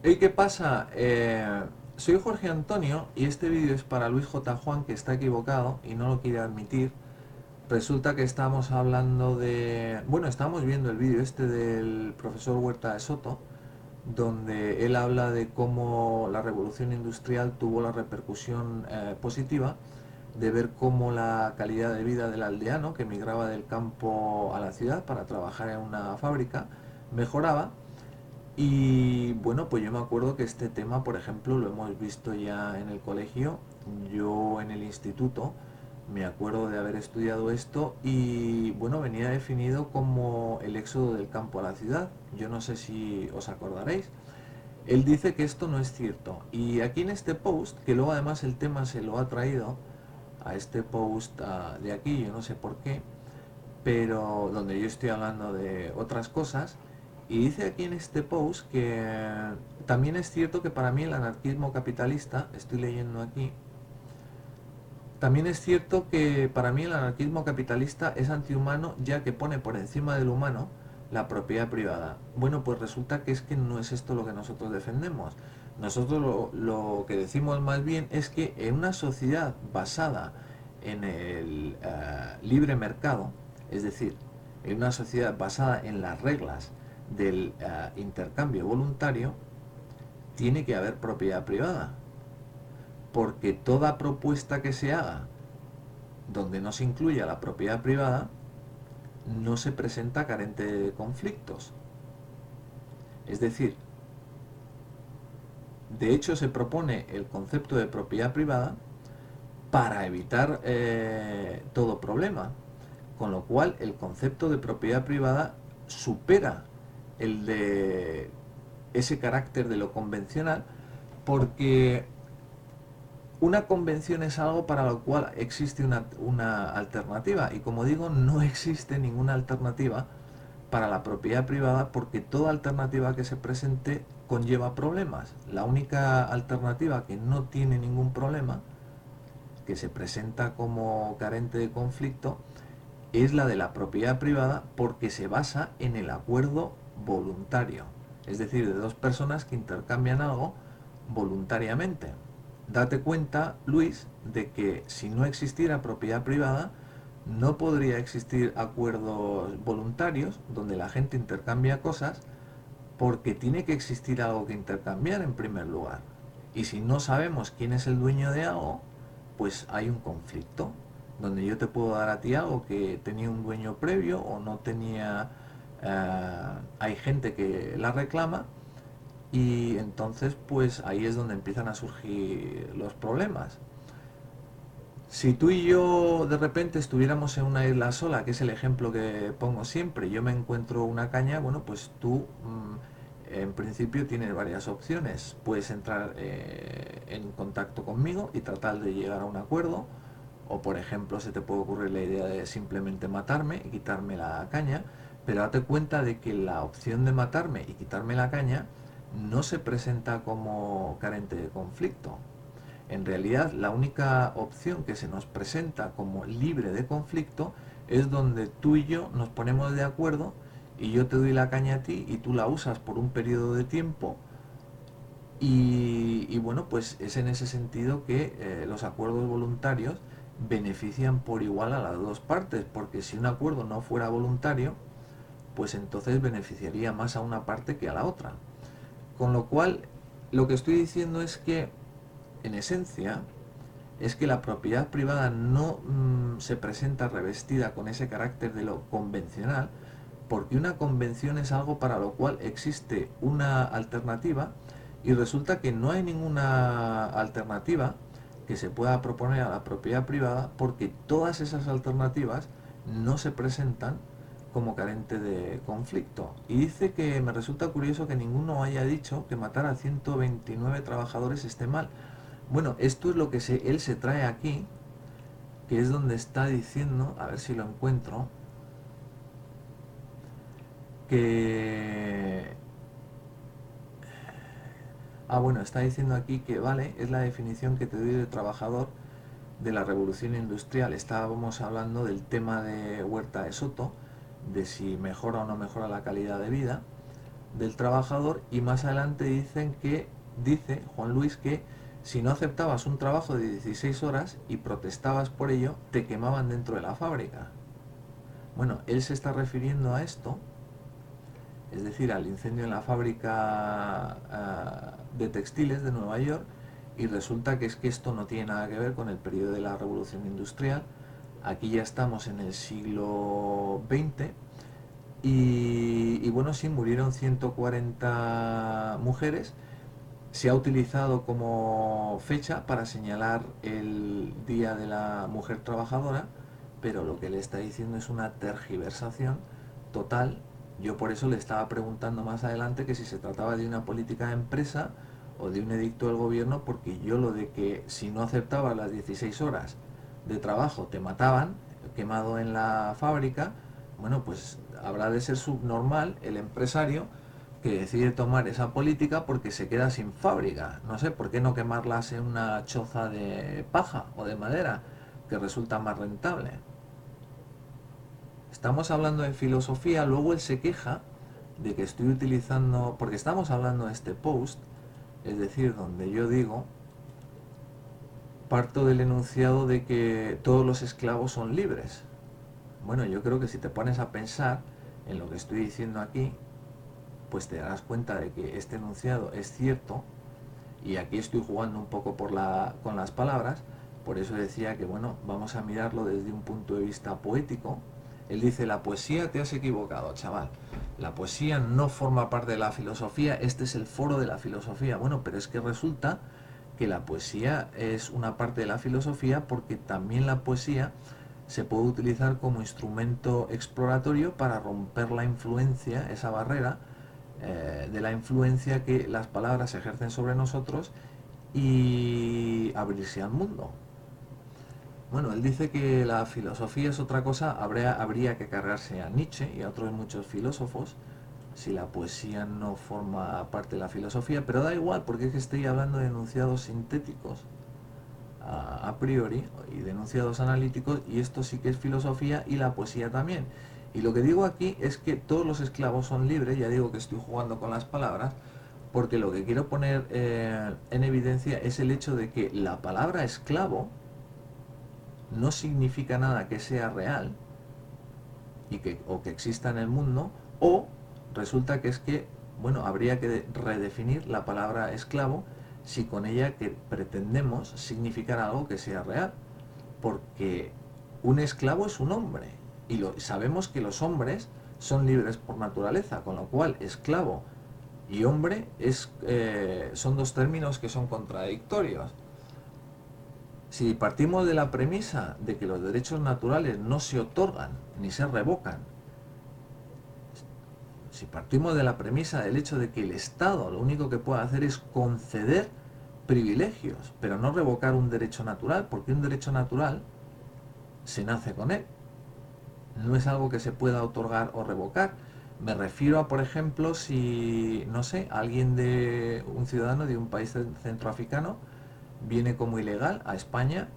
Hey, ¿qué pasa? Soy Jorge Antonio y este vídeo es para Luis J. Juan, que está equivocado y no lo quiere admitir. Resulta que estamos hablando de... Bueno, estamos viendo el vídeo este del profesor Huerta de Soto, donde él habla de cómo la revolución industrial tuvo la repercusión positiva de ver cómo la calidad de vida del aldeano que migraba del campo a la ciudad para trabajar en una fábrica mejoraba. Y bueno, pues yo me acuerdo que este tema, por ejemplo, lo hemos visto ya en el colegio. Yo en el instituto me acuerdo de haber estudiado esto y bueno, venía definido como el éxodo del campo a la ciudad. Yo no sé si os acordaréis. Él dice que esto no es cierto. Y aquí en este post, que luego además el tema se lo ha traído a este post de aquí, yo no sé por qué, pero donde yo estoy hablando de otras cosas, y dice aquí en este post que también es cierto que para mí el anarquismo capitalista, estoy leyendo aquí, también es cierto que para mí el anarquismo capitalista es antihumano ya que pone por encima del humano la propiedad privada. Bueno, pues resulta que es que no es esto lo que nosotros defendemos. Nosotros lo que decimos más bien es que en una sociedad basada en el libre mercado, es decir, en una sociedad basada en las reglas del intercambio voluntario, tiene que haber propiedad privada. Porque toda propuesta que se haga donde no se incluya la propiedad privada no se presenta carente de conflictos. Es decir, de hecho se propone el concepto de propiedad privada para evitar todo problema, con lo cual el concepto de propiedad privada supera el de ese carácter de lo convencional, porque una convención es algo para lo cual existe una alternativa, y como digo, no existe ninguna alternativa para la propiedad privada porque toda alternativa que se presente conlleva problemas. La única alternativa que no tiene ningún problema, que se presenta como carente de conflicto, es la de la propiedad privada porque se basa en el acuerdo voluntario, es decir, de dos personas que intercambian algo voluntariamente. Date cuenta, Luis, de que si no existiera propiedad privada, no podría existir acuerdos voluntarios donde la gente intercambia cosas, porque tiene que existir algo que intercambiar en primer lugar. Y si no sabemos quién es el dueño de algo, pues hay un conflicto, donde yo te puedo dar a ti algo que tenía un dueño previo o no tenía, hay gente que la reclama, y entonces pues ahí es donde empiezan a surgir los problemas. Si tú y yo de repente estuviéramos en una isla sola, que es el ejemplo que pongo siempre, yo me encuentro una caña, bueno, pues tú en principio tienes varias opciones. Puedes entrar en contacto conmigo y tratar de llegar a un acuerdo, o por ejemplo se te puede ocurrir la idea de simplemente matarme y quitarme la caña, pero date cuenta de que la opción de matarme y quitarme la caña no se presenta como carente de conflicto. En realidad, la única opción que se nos presenta como libre de conflicto es donde tú y yo nos ponemos de acuerdo y yo te doy la caña a ti y tú la usas por un periodo de tiempo, y bueno, pues es en ese sentido que los acuerdos voluntarios benefician por igual a las dos partes, porque si un acuerdo no fuera voluntario, pues entonces beneficiaría más a una parte que a la otra. Con lo cual, lo que estoy diciendo es que, en esencia, es que la propiedad privada no se presenta revestida con ese carácter de lo convencional, porque una convención es algo para lo cual existe una alternativa, y resulta que no hay ninguna alternativa que se pueda proponer a la propiedad privada porque todas esas alternativas no se presentan como carente de conflicto. Y dice que me resulta curioso que ninguno haya dicho que matar a 129 trabajadores esté mal. Bueno, esto es lo que él se trae aquí, que es donde está diciendo, a ver si lo encuentro, que... Ah, bueno, está diciendo aquí que vale, es la definición que te doy de trabajador de la revolución industrial. Estábamos hablando del tema de Huerta de Soto, de si mejora o no mejora la calidad de vida. del trabajador, y más adelante dice Juan Luis que si no aceptabas un trabajo de 16 horas y protestabas por ello, te quemaban dentro de la fábrica. Bueno, él se está refiriendo a esto, es decir, al incendio en la fábrica de textiles de Nueva York, y resulta que es que esto no tiene nada que ver con el periodo de la Revolución Industrial. Aquí ya estamos en el siglo XX y bueno, sí, murieron 140 mujeres. Se ha utilizado como fecha para señalar el Día de la Mujer Trabajadora, pero lo que le está diciendo es una tergiversación total. Yo por eso le estaba preguntando más adelante que si se trataba de una política de empresa o de un edicto del gobierno, porque yo lo de que si no aceptabas las 16 horas de trabajo te mataban, quemado en la fábrica, bueno, pues habrá de ser subnormal el empresario que decide tomar esa política porque se queda sin fábrica. No sé, ¿por qué no quemarlas en una choza de paja o de madera, que resulta más rentable? Estamos hablando de filosofía, luego él se queja de que estoy utilizando, porque estamos hablando de este post, es decir, donde yo digo, parto del enunciado de que todos los esclavos son libres. Bueno, yo creo que si te pones a pensar en lo que estoy diciendo aquí, pues te darás cuenta de que este enunciado es cierto, y aquí estoy jugando un poco con las palabras. Por eso decía que, bueno, vamos a mirarlo desde un punto de vista poético. Él dice: la poesía, te has equivocado, chaval. La poesía no forma parte de la filosofía, este es el foro de la filosofía. Bueno, pero es que resulta que la poesía es una parte de la filosofía, porque también la poesía se puede utilizar como instrumento exploratorio para romper la influencia, esa barrera de la influencia que las palabras ejercen sobre nosotros, y abrirse al mundo. Bueno, él dice que la filosofía es otra cosa, habría que cargarse a Nietzsche y a otros muchos filósofos si la poesía no forma parte de la filosofía, pero da igual, porque es que estoy hablando de enunciados sintéticos a priori y de enunciados analíticos, y esto sí que es filosofía, y la poesía también. Y lo que digo aquí es que todos los esclavos son libres. Ya digo que estoy jugando con las palabras, porque lo que quiero poner en evidencia es el hecho de que la palabra esclavo no significa nada que sea real o que exista en el mundo, o resulta que es que, bueno, habría que redefinir la palabra esclavo si con ella que pretendemos significar algo que sea real, porque un esclavo es un hombre, y sabemos que los hombres son libres por naturaleza, con lo cual esclavo y hombre son dos términos que son contradictorios. Si partimos de la premisa de que los derechos naturales no se otorgan ni se revocan, si partimos de la premisa del hecho de que el Estado lo único que puede hacer es conceder privilegios, pero no revocar un derecho natural, porque un derecho natural se nace con él, no es algo que se pueda otorgar o revocar. Me refiero a, por ejemplo, si, no sé, un ciudadano de un país centroafricano viene como ilegal a España.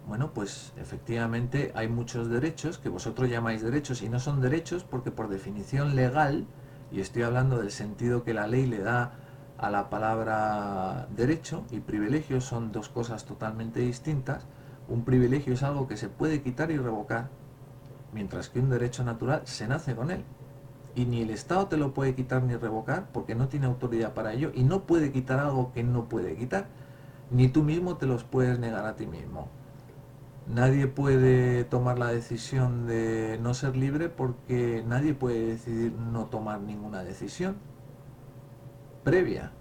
Bueno, pues efectivamente hay muchos derechos que vosotros llamáis derechos y no son derechos, porque por definición legal, y estoy hablando del sentido que la ley le da a la palabra derecho, y privilegio son dos cosas totalmente distintas. Un privilegio es algo que se puede quitar y revocar, mientras que un derecho natural se nace con él. Y ni el Estado te lo puede quitar ni revocar, porque no tiene autoridad para ello, y no puede quitar algo que no puede quitar. Ni tú mismo te los puedes negar a ti mismo. Nadie puede tomar la decisión de no ser libre, porque nadie puede decidir no tomar ninguna decisión previa.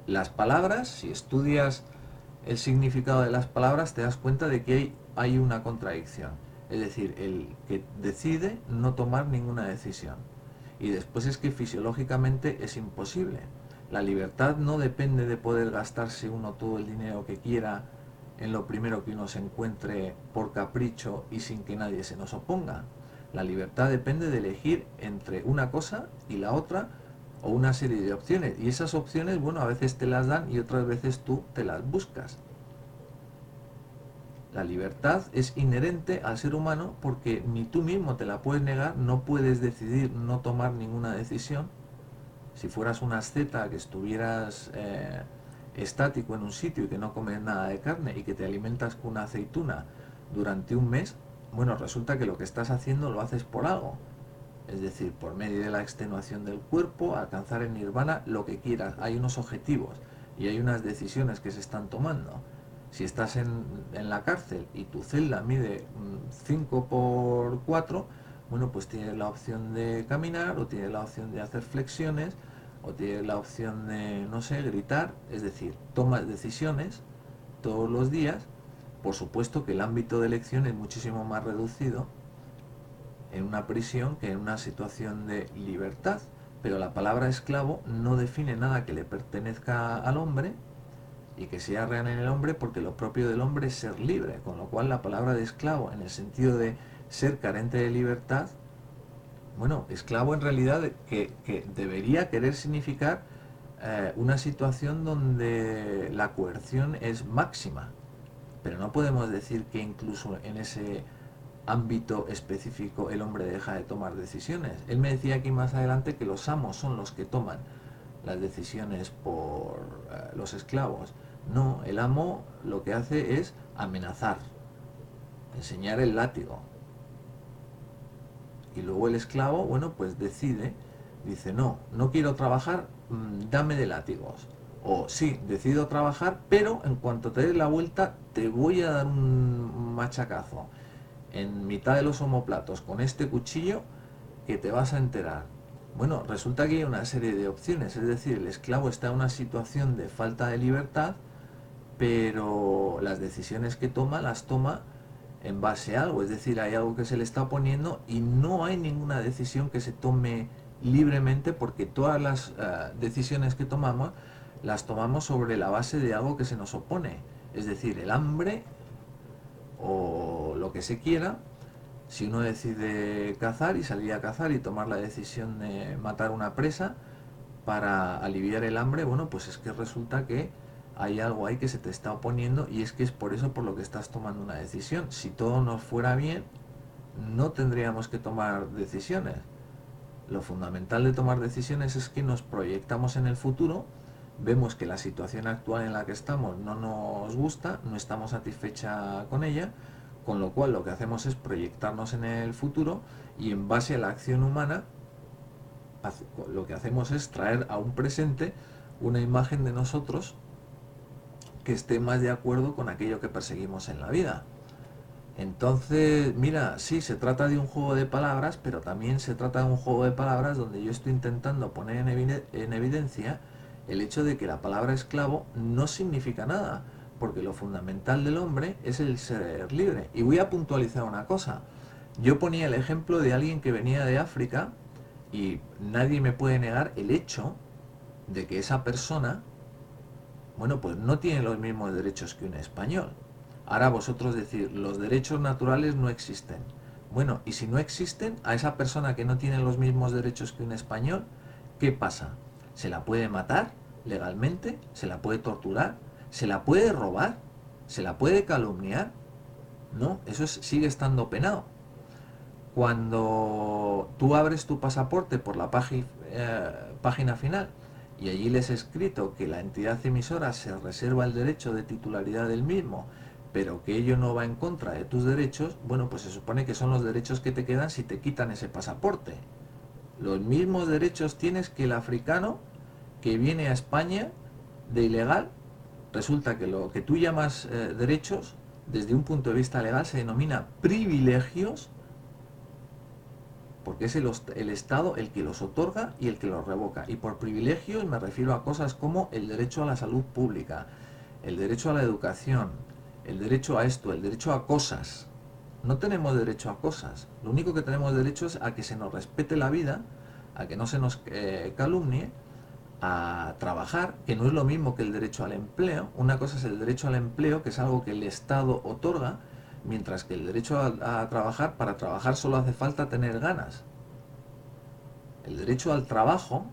Las palabras, si estudias el significado de las palabras, te das cuenta de que hay una contradicción. Es decir, el que decide no tomar ninguna decisión. Y después es que fisiológicamente es imposible. La libertad no depende de poder gastarse uno todo el dinero que quiera en lo primero que uno se encuentre por capricho y sin que nadie se nos oponga. La libertad depende de elegir entre una cosa y la otra, o una serie de opciones. Y esas opciones, bueno, a veces te las dan y otras veces tú te las buscas. La libertad es inherente al ser humano, porque ni tú mismo te la puedes negar, no puedes decidir no tomar ninguna decisión, Si fueras una asceta, que estuvieras estático en un sitio y que no comes nada de carne y que te alimentas con una aceituna durante un mes, bueno, resulta que lo que estás haciendo lo haces por algo. Es decir, por medio de la extenuación del cuerpo, alcanzar el nirvana, lo que quieras. Hay unos objetivos y hay unas decisiones que se están tomando. Si estás en la cárcel y tu celda mide 5 por 4, bueno, pues tienes la opción de caminar, o tienes la opción de hacer flexiones, o tienes la opción de, no sé, gritar. Es decir, tomas decisiones todos los días. Por supuesto que el ámbito de elección es muchísimo más reducido en una prisión que en una situación de libertad, pero la palabra esclavo no define nada que le pertenezca al hombre y que sea real en el hombre, porque lo propio del hombre es ser libre, con lo cual la palabra de esclavo, en el sentido de ser carente de libertad, bueno, esclavo en realidad que debería querer significar una situación donde la coerción es máxima, pero no podemos decir que incluso en ese ámbito específico el hombre deja de tomar decisiones. Él me decía aquí más adelante que los amos son los que toman las decisiones por los esclavos. No, el amo lo que hace es amenazar, enseñar el látigo. Y luego el esclavo, bueno, pues decide, dice, no, no quiero trabajar, dame de látigos. O sí, decido trabajar, pero en cuanto te des la vuelta te voy a dar un machacazo en mitad de los omoplatos con este cuchillo que te vas a enterar. Bueno, resulta que hay una serie de opciones, es decir, el esclavo está en una situación de falta de libertad, pero las decisiones que toma las toma en base a algo, es decir, hay algo que se le está poniendo y no hay ninguna decisión que se tome libremente, porque todas las decisiones que tomamos las tomamos sobre la base de algo que se nos opone, es decir, el hambre o lo que se quiera. Si uno decide cazar y salir a cazar y tomar la decisión de matar una presa para aliviar el hambre, bueno, pues es que resulta que hay algo ahí que se te está oponiendo, y es que es por eso por lo que estás tomando una decisión. Si todo nos fuera bien, no tendríamos que tomar decisiones. Lo fundamental de tomar decisiones es que nos proyectamos en el futuro, vemos que la situación actual en la que estamos no nos gusta, no estamos satisfecha con ella, con lo cual lo que hacemos es proyectarnos en el futuro, y en base a la acción humana lo que hacemos es traer a un presente una imagen de nosotros que esté más de acuerdo con aquello que perseguimos en la vida. Entonces, mira, sí, se trata de un juego de palabras, pero también se trata de un juego de palabras donde yo estoy intentando poner en evidencia el hecho de que la palabra esclavo no significa nada, porque lo fundamental del hombre es el ser libre. Y voy a puntualizar una cosa. Yo ponía el ejemplo de alguien que venía de África, y nadie me puede negar el hecho de que esa persona, bueno, pues no tiene los mismos derechos que un español. Ahora vosotros decís, los derechos naturales no existen. Bueno, y si no existen, a esa persona que no tiene los mismos derechos que un español, ¿qué pasa? ¿Se la puede matar legalmente? ¿Se la puede torturar? ¿Se la puede robar? ¿Se la puede calumniar? No, eso sigue estando penado. Cuando tú abres tu pasaporte por la página final y allí les he escrito que la entidad emisora se reserva el derecho de titularidad del mismo, pero que ello no va en contra de tus derechos, bueno, pues se supone que son los derechos que te quedan si te quitan ese pasaporte. Los mismos derechos tienes que el africano que viene a España de ilegal. Resulta que lo que tú llamas derechos, desde un punto de vista legal, se denomina privilegios, porque es el Estado el que los otorga y el que los revoca. Y por privilegios me refiero a cosas como el derecho a la salud pública, el derecho a la educación, el derecho a esto, el derecho a cosas. No tenemos derecho a cosas. Lo único que tenemos derecho es a que se nos respete la vida, a que no se nos calumnie, a trabajar, que no es lo mismo que el derecho al empleo. Una cosa es el derecho al empleo, que es algo que el Estado otorga, mientras que el derecho a trabajar, para trabajar solo hace falta tener ganas. El derecho al trabajo,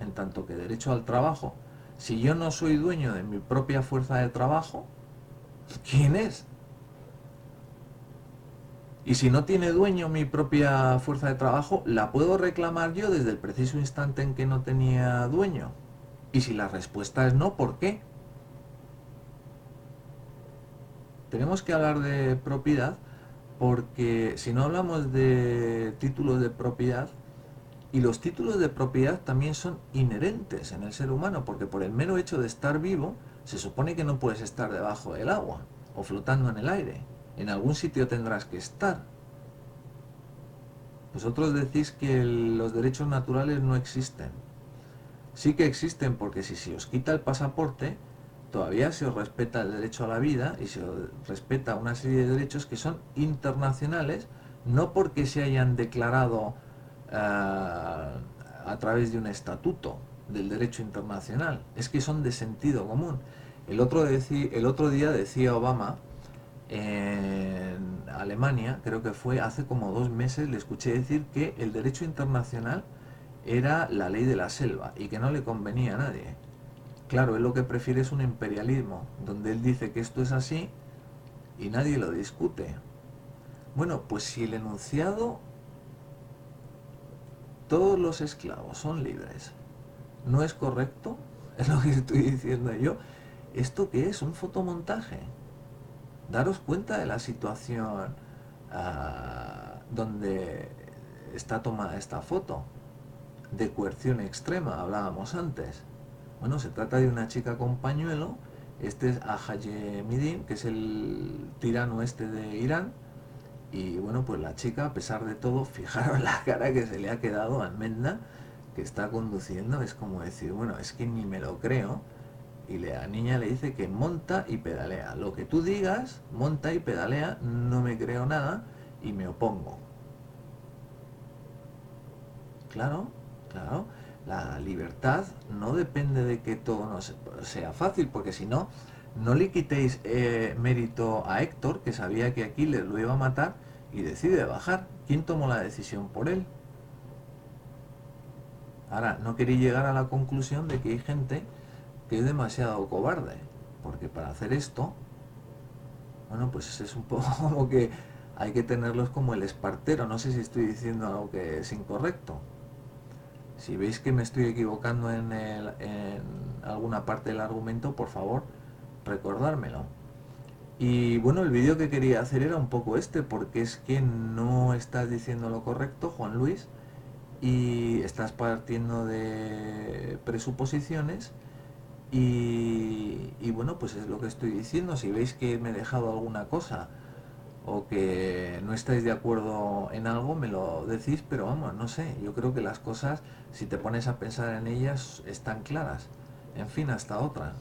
en tanto que derecho al trabajo, si yo no soy dueño de mi propia fuerza de trabajo, ¿quién es? Y si no tiene dueño mi propia fuerza de trabajo, ¿la puedo reclamar yo desde el preciso instante en que no tenía dueño? Y si la respuesta es no, ¿por qué? Tenemos que hablar de propiedad porque si no hablamos de títulos de propiedad, y los títulos de propiedad también son inherentes en el ser humano, porque por el mero hecho de estar vivo, se supone que no puedes estar debajo del agua o flotando en el aire. En algún sitio tendrás que estar. Vosotros decís que los derechos naturales no existen. Sí que existen porque si se os quita el pasaporte, todavía se os respeta el derecho a la vida y se os respeta una serie de derechos que son internacionales, no porque se hayan declarado a través de un estatuto del derecho internacional, es que son de sentido común. El otro día decía Obama en Alemania, creo que fue hace como 2 meses, le escuché decir que el derecho internacional era la ley de la selva y que no le convenía a nadie. Claro, él lo que prefiere es un imperialismo, donde él dice que esto es así y nadie lo discute. Bueno, pues si el enunciado, todos los esclavos son libres, no es correcto, es lo que estoy diciendo yo, ¿esto qué es? ¿Un fotomontaje? Daros cuenta de la situación donde está tomada esta foto, de coerción extrema, hablábamos antes. Bueno, se trata de una chica con pañuelo, este es Ahmadinejad, que es el tirano este de Irán, y bueno, pues la chica, a pesar de todo, fijaros la cara que se le ha quedado a Almenda, que está conduciendo, es como decir, bueno, es que ni me lo creo, y la niña le dice que monta y pedalea. Lo que tú digas, monta y pedalea, no me creo nada y me opongo. Claro, claro. La libertad no depende de que todo no sea fácil, porque si no, no le quitéis mérito a Héctor, que sabía que Aquiles lo iba a matar y decide bajar. ¿Quién tomó la decisión por él? Ahora, no quería llegar a la conclusión de que hay gente que es demasiado cobarde, porque para hacer esto, bueno, pues es un poco como que hay que tenerlos como el espartero. No sé si estoy diciendo algo que es incorrecto. Si veis que me estoy equivocando en alguna parte del argumento, por favor, recordármelo. Y bueno, el vídeo que quería hacer era un poco este, porque es que no estás diciendo lo correcto, Juan Luis, y estás partiendo de presuposiciones y bueno, pues es lo que estoy diciendo. Si veis que me he dejado alguna cosa o que no estáis de acuerdo en algo, me lo decís, pero vamos, no sé, yo creo que las cosas, si te pones a pensar en ellas, están claras. En fin, hasta otra.